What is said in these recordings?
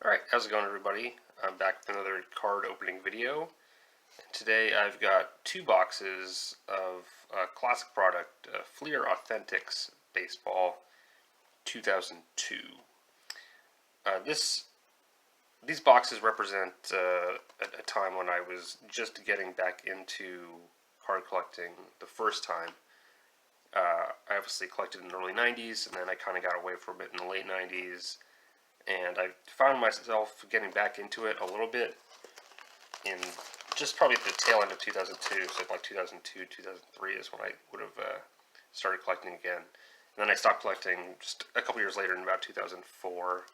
Alright, how's it going everybody? I'm back with another card opening video. And today I've got two boxes of a classic product, Fleer Authentix Baseball 2002. These boxes represent a time when I was just getting back into card collecting the first time. I obviously collected in the early 90s, and then I kind of got away for a bit in the late 90s. And I found myself getting back into it a little bit in just probably at the tail end of 2002, so like 2002, 2003 is when I would have started collecting again. And then I stopped collecting just a couple years later in about 2004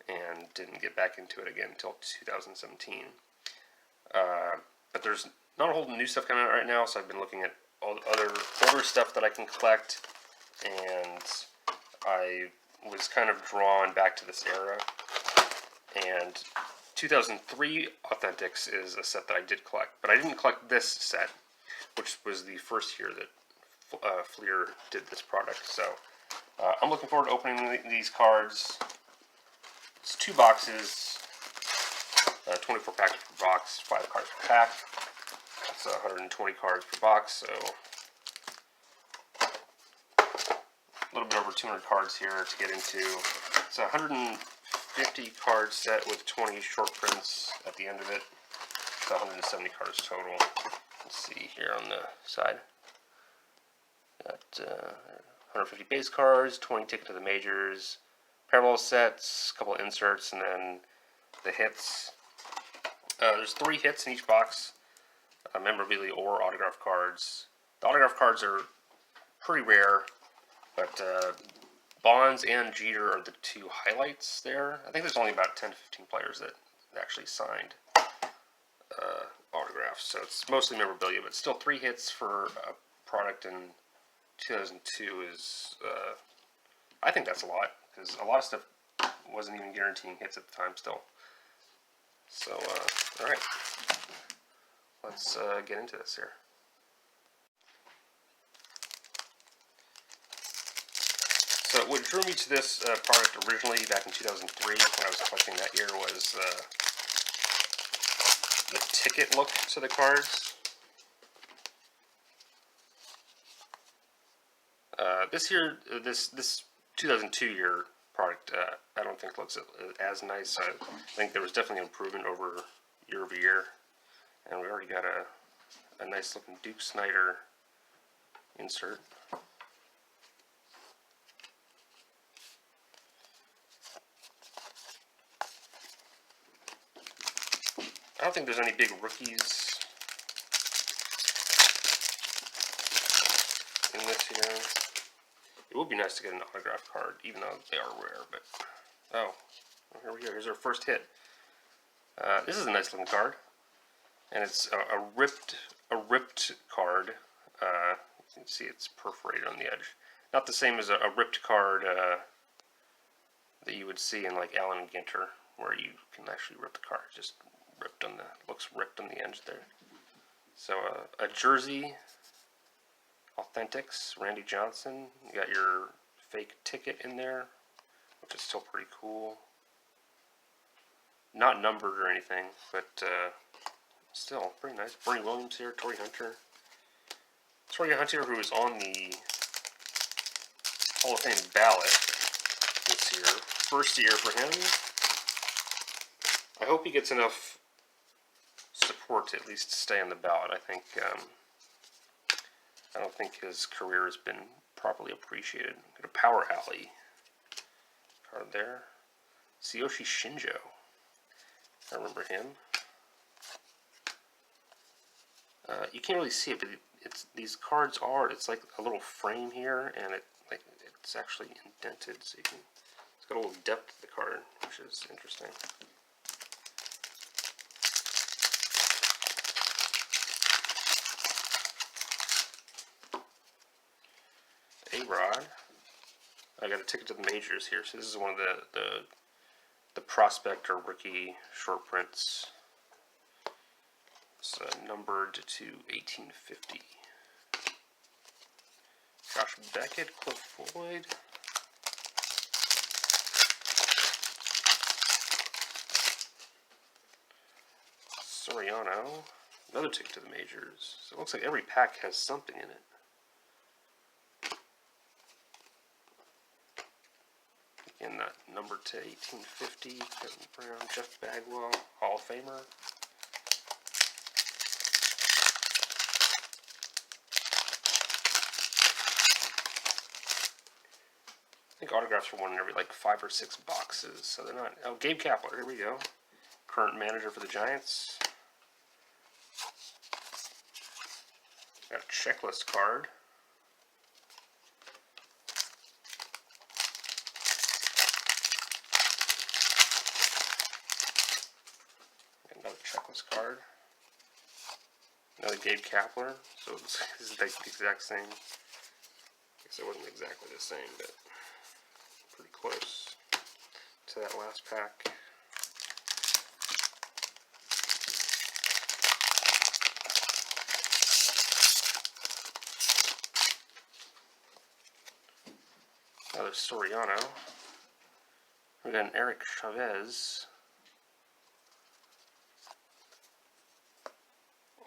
and didn't get back into it again until 2017. But there's not a whole new stuff coming out right now, so I've been looking at all the other older stuff that I can collect, and I was kind of drawn back to this era. And 2003 Authentix is a set that I did collect, but I didn't collect this set, which was the first year that Fleer did this product. So I'm looking forward to opening these cards. It's two boxes, 24 packs per box, 5 cards per pack. That's 120 cards per box, so a little bit over 200 cards here to get into. It's a 150 card set with 20 short prints at the end of it. It's 170 cards total. Let's see here on the side. Got 150 base cards, 20 ticket to the majors, parallel sets, a couple of inserts, and then the hits. There's 3 hits in each box, memorabilia or autograph cards. The autograph cards are pretty rare, but Bonds and Jeter are the 2 highlights there. I think there's only about 10 to 15 players that actually signed autographs, so it's mostly memorabilia, but still 3 hits for a product in 2002 is, I think that's a lot, because a lot of stuff wasn't even guaranteeing hits at the time still. So, alright, let's get into this here. So what drew me to this product originally back in 2003 when I was collecting that year was the ticket look to the cards. This 2002 year product, I don't think looks as nice. I think there was definitely improvement over year, and we already got a nice looking Duke Snider insert. I don't think there's any big rookies in this here. It would be nice to get an autograph card, even though they are rare, but... Oh, here we go. Here's our first hit. This is a nice looking card, and it's a ripped card. You can see it's perforated on the edge. Not the same as a ripped card that you would see in like Allen and Ginter, where you can actually rip the card. Just ripped on the, looks ripped on the edge there. So a jersey, Authentix, Randy Johnson. You got your fake ticket in there, which is still pretty cool. Not numbered or anything, but still pretty nice. Bernie Williams here, Torrey Hunter. Torrey Hunter, who is on the Hall of Fame ballot this year. First year for him. I hope he gets enough support to at least stay on the ballot. I don't think his career has been properly appreciated. Got a Power Alley card there. Tsuyoshi Shinjo. I remember him. You can't really see it, but these cards are. It's like a little frame here, and it's actually indented, so it's got a little depth to the card, which is interesting. A-Rod. I got a ticket to the majors here, so this is one of the prospect or rookie short prints. It's numbered to 1850. Josh Beckett, Cliff Floyd. Soriano. Another ticket to the majors. So it looks like every pack has something in it. Again, that number to 1850, Kevin Brown, Jeff Bagwell, Hall of Famer. I think autographs are one in every like 5 or 6 boxes, so they're not. Oh, Gabe Kapler, here we go. Current manager for the Giants. Got a checklist card. Another checklist card. Another Gabe Kapler. So this is like the exact same. I guess it wasn't exactly the same, but pretty close to that last pack. Another Soriano. We got an Eric Chavez.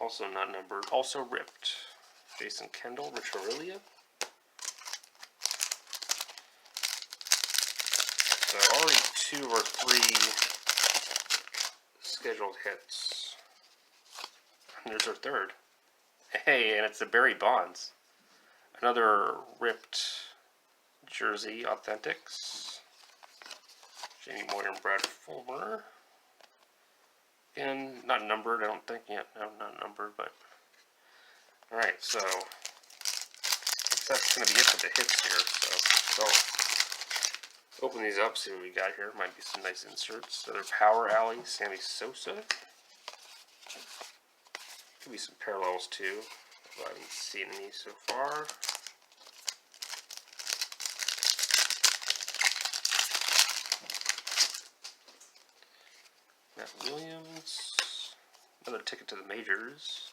Also not numbered. Also ripped. Jason Kendall, Rich Aurelia. So already 2 or 3 scheduled hits. And there's our third. Hey, and it's the Barry Bonds. Another ripped jersey, Authentix. Jamie Moyer and Brad Fulmer. Again, not numbered, I don't think yet. No, not numbered, but. Alright, so. That's going to be it for the hits here. So, open these up, see what we got here. Might be some nice inserts. Another Power Alley, Sammy Sosa. Could be some parallels too. I haven't seen any so far. Matt Williams. Another ticket to the majors.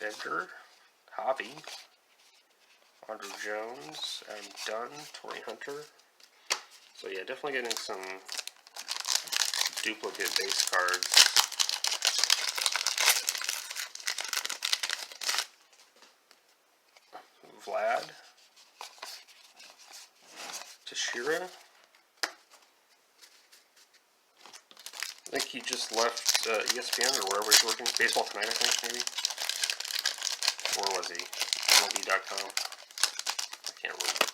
Edgar, Javi, Andrew Jones, Adam Dunn, Torrey Hunter. So yeah, definitely getting some duplicate base cards. Vlad, Tashira. I think he just left ESPN or wherever he's working. Baseball Tonight, I think, maybe. Or was he? MLB.com. I can't remember.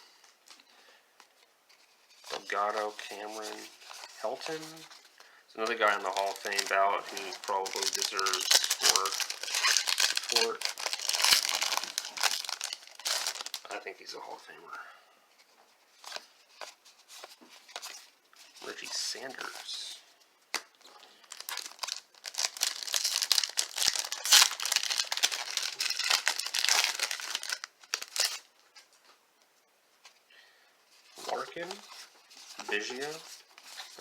Delgado, Cameron, Helton. There's another guy on the Hall of Fame ballot who probably deserves more support. I think he's a Hall of Famer. Reggie Sanders. Larkin, Vigio.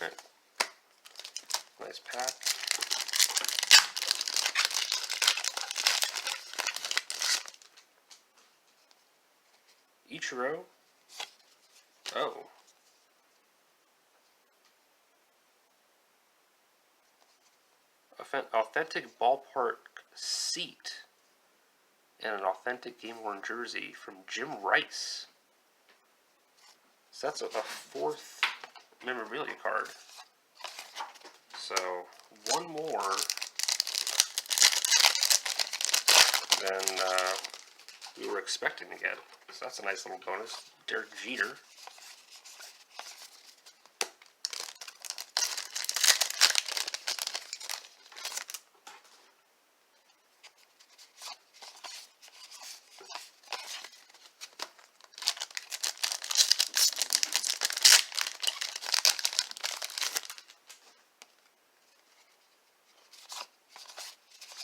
Right. Nice pack. Ichiro. Oh. Authentic ballpark seat and an authentic game-worn jersey from Jim Rice. So that's a 4th memorabilia card. So one more than we were expecting to get. So that's a nice little bonus. Derek Jeter.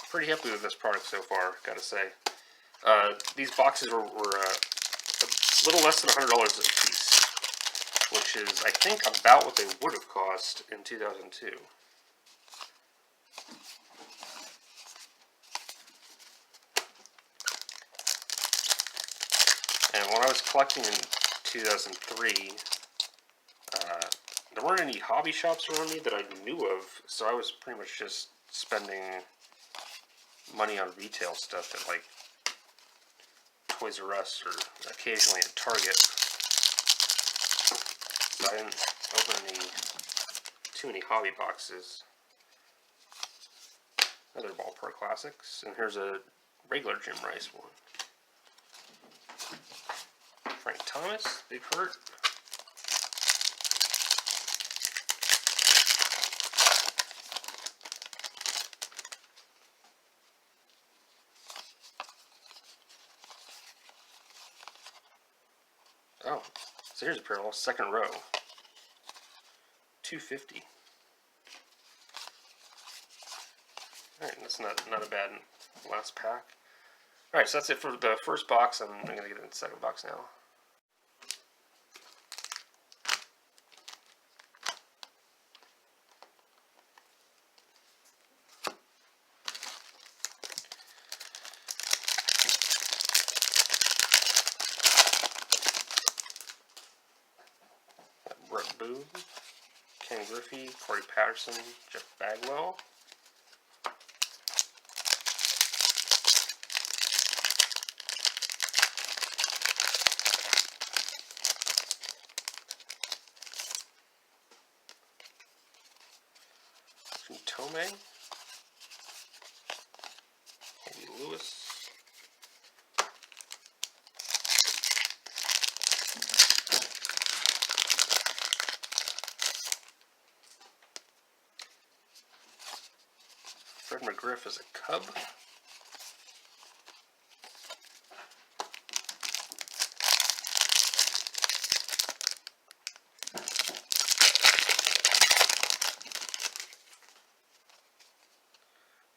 Pretty happy with this product so far, gotta say. These boxes were a little less than $100 a piece, which is, I think, about what they would have cost in 2002. And when I was collecting in 2003, there weren't any hobby shops around me that I knew of, so I was pretty much just spending money on retail stuff at like Toys R Us or occasionally at Target. So I didn't open too many hobby boxes. Other ballpark classics, and here's a regular Jim Rice one. Frank Thomas, Big Hurt. Oh, so here's a parallel, second row. 250. Alright, that's not a bad last pack. Alright, so that's it for the first box. I'm going to get into the second box now. Brett Boone, Ken Griffey, Corey Patterson, Jeff Bagwell. Tome, Andy Lewis, Fred McGriff as a Cub,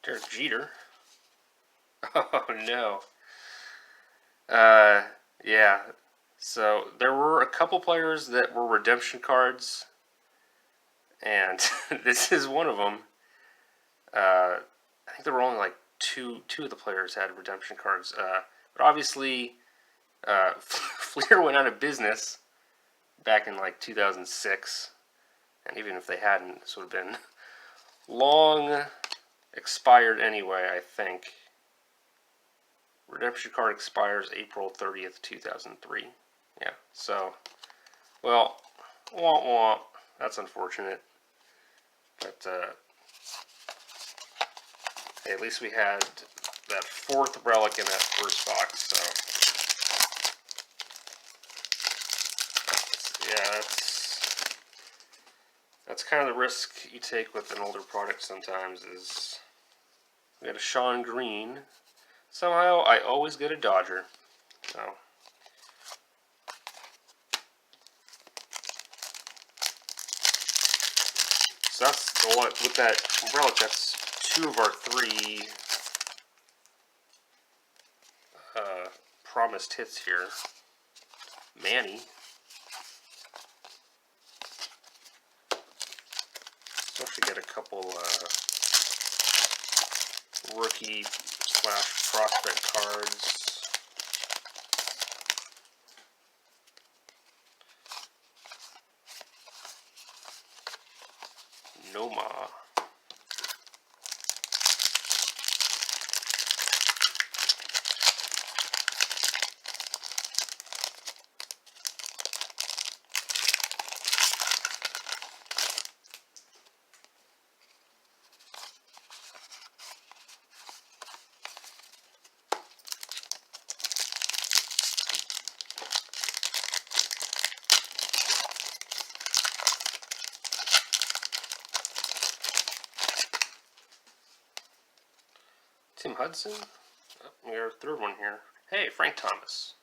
Derek Jeter. Oh no. Yeah. So there were a couple players that were redemption cards, and this is one of them. I think there were only like two of the players had redemption cards. But obviously, Fleer went out of business back in like 2006, and even if they hadn't, this would have been long expired anyway, I think. Redemption card expires April 30th, 2003. Yeah, so, well, womp womp. That's unfortunate. But, hey, at least we had that fourth relic in that first box, so. Yeah, that's kind of the risk you take with an older product sometimes is we got a Sean Green. Somehow I always get a Dodger. So that's a lot with that relic. That's two of our three promised hits here. Manny. So I should get a couple rookie / prospect cards. Noma. Tim Hudson. Oh, we got our third one here. Hey, Frank Thomas.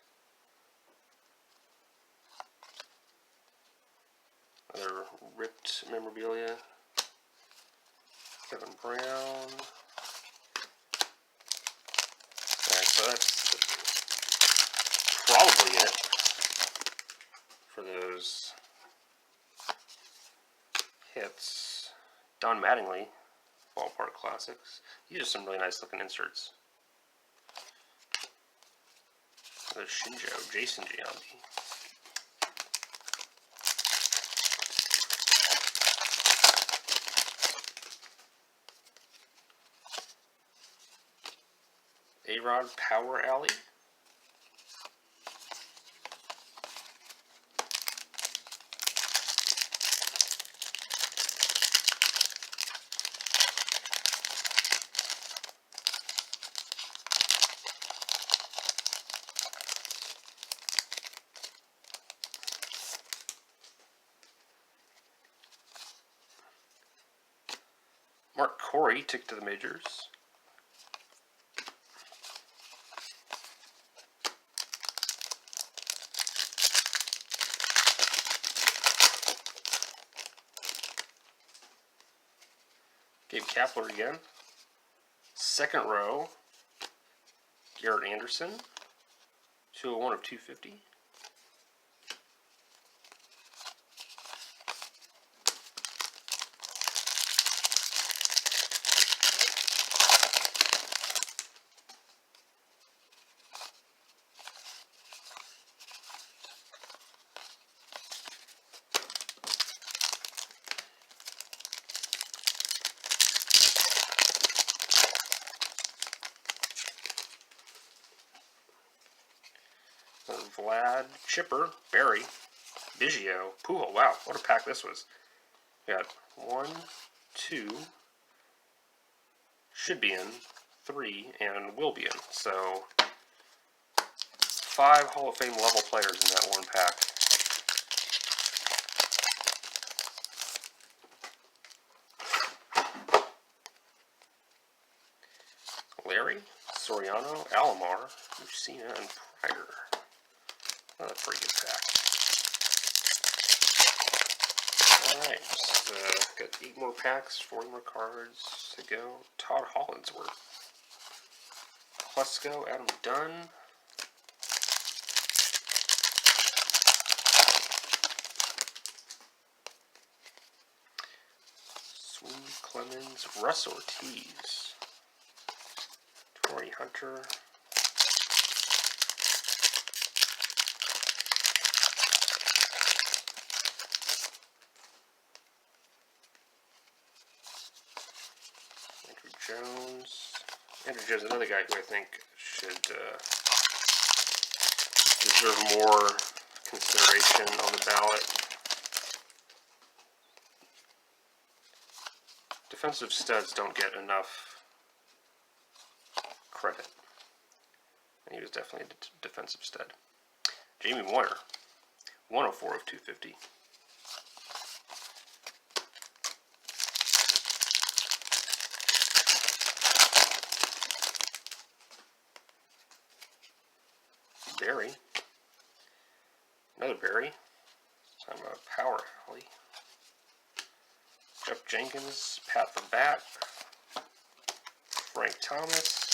Another ripped memorabilia. Kevin Brown. Alright, so that's probably it for those hits. Don Mattingly. Ballpark Classics. These are some really nice looking inserts. There's Shinjo, Jason Giambi. A-Rod Power Alley. Mark Corey, ticket to the majors. Gabe Kapler again. Second row, Garrett Anderson. 201 of 250. Vlad, Chipper, Barry, Biggio, Pujol. Wow, what a pack this was. We got 1, 2, should be in, 3, and will be in. So 5 Hall of Fame level players in that one pack. Larry, Soriano, Alomar, Lucina, and Pryor. Another pretty good pack. Alright, just got 8 more packs, 40 more cards to go. Todd Hollandsworth. Plesko, Adam Dunn. Sweeney Clemens, Russ Ortiz. Torrey Hunter. Andrew Jones, another guy who I think should deserve more consideration on the ballot. Defensive studs don't get enough credit, and he was definitely a defensive stud. Jamie Moyer, 104 of 250. Barry. Another Barry. I'm a Power Alley. Jeff Jenkins, Pat the Bat. Frank Thomas.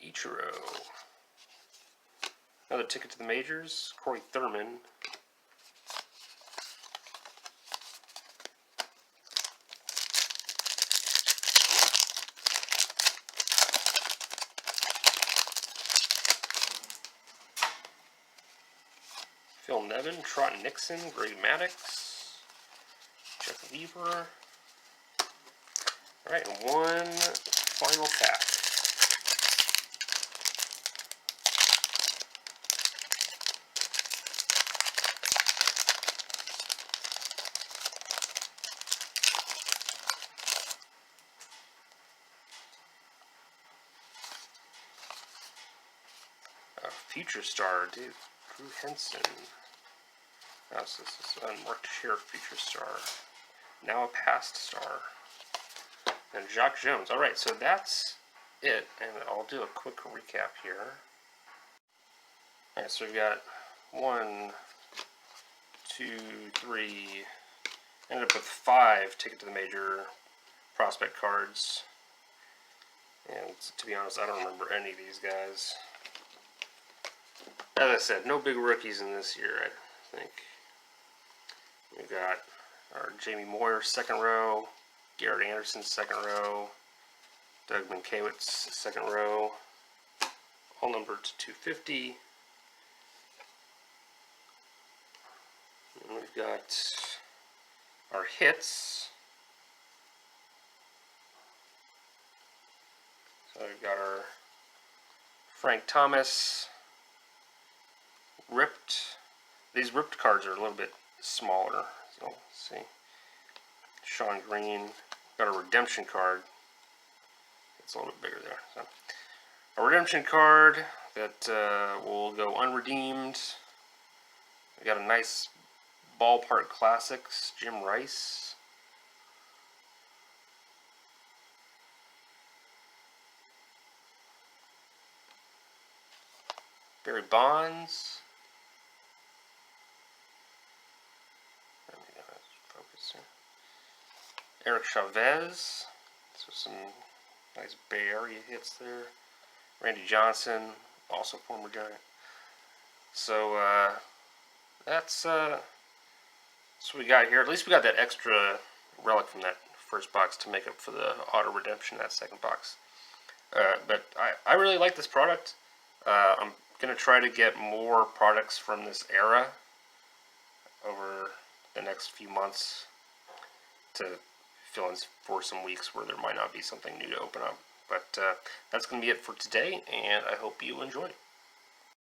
Ichiro. Another ticket to the majors. Corey Thurman. Phil Nevin, Trot Nixon, Greg Maddux, Jeff Weaver. Alright, and one final pack. Future Star, dude. Drew Henson. Oh, so this is unmarked sheriff Future Star. Now a past star. And Jacques Jones. Alright, so that's it. And I'll do a quick recap here. Alright, so we've got 1, 2, 3. Ended up with 5 ticket to the major prospect cards. And to be honest, I don't remember any of these guys. As I said, no big rookies in this year, I think. We've got our Jamie Moyer, second row. Garrett Anderson, second row. Doug Minkiewicz, second row. All numbered to 250. And we've got our hits. So we've got our Frank Thomas ripped. These ripped cards are a little bit smaller. So let's see. Sean Green. Got a redemption card. It's a little bit bigger there. So a redemption card that will go unredeemed. We got a nice Ballpark Classics Jim Rice. Barry Bonds. Focus here. Eric Chavez. So some nice Bay Area hits there. Randy Johnson, also former Giant. So that's what we got here. At least we got that extra relic from that first box to make up for the auto redemption in that second box. But I really like this product. I'm going to try to get more products from this era over the next few months to fill in for some weeks where there might not be something new to open up. But that's going to be it for today, and I hope you enjoyed.